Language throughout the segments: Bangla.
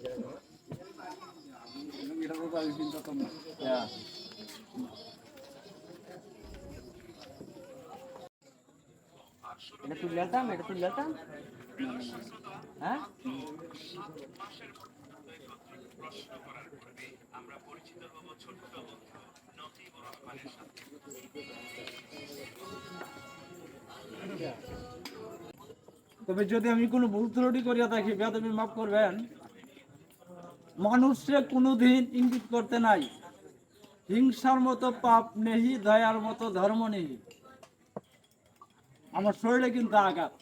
এটা তুললাম হ্যাঁ তবে যদি আমি কোনো ভুল ত্রুটি করিয়া থাকি বেয়াদবি মাফ করবেন। মানুষে কোনোদিন ইঙ্গিত করতে নাই হিংসার মতো পাপ নেহি, দয়ার মতো ধর্ম নেহি। আমার শরীরে কিন্তু আঘাত,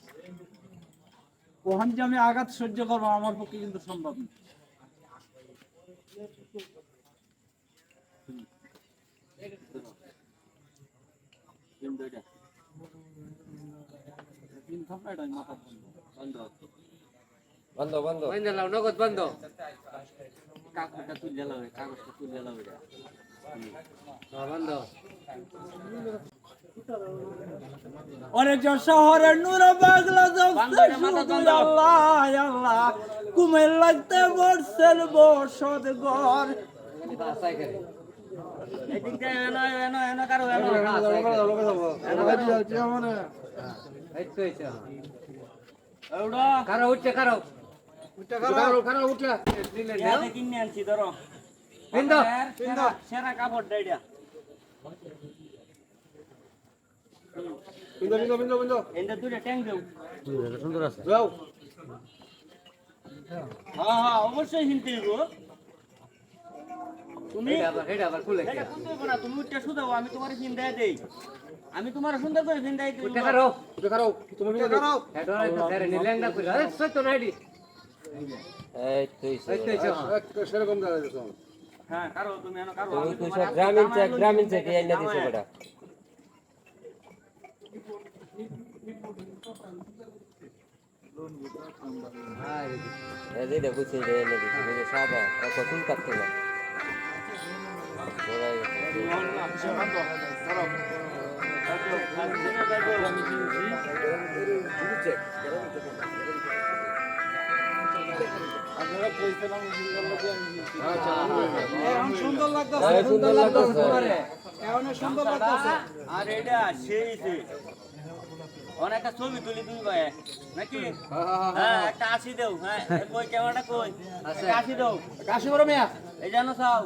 ওখান যে আমি আঘাত সহ্য করবো আমার পক্ষে কিন্তু সম্ভব না। বন্ধ বন্ধ নগদ বন্ধ। কাগজটা তুলে বন্ধ। অনেক শহরের নূরে বাগলা আল্লাহ আল্লাহ কুমের লাগতে বসছেন বসত ঘর। কিনে আনছি ধরো সেরা কাপড় ডাইডিয়া অবশ্যই হিনতে তুমি উঠতে শুধাও, আমি তোমার ফিন দেয় দেই, আমি তোমার সুন্দর করে ফিন দেয় হ্যাঁ কারো তুমি গ্রামীণ থেকে এনে দিছো বেটা। এটা বুঝছি এনে দিছি সাদা কখন কাটতে না সুন্দর লাগতেছে। আর এটা সেই অনেকটা ছবি তুলি তুমি ভাই নাকি? হ্যাঁ একটা 80 দেও। হ্যাঁ কই ক্যামেরাটা কই? 80 দাও। 80 বড় মিয়া এই জানো চাও।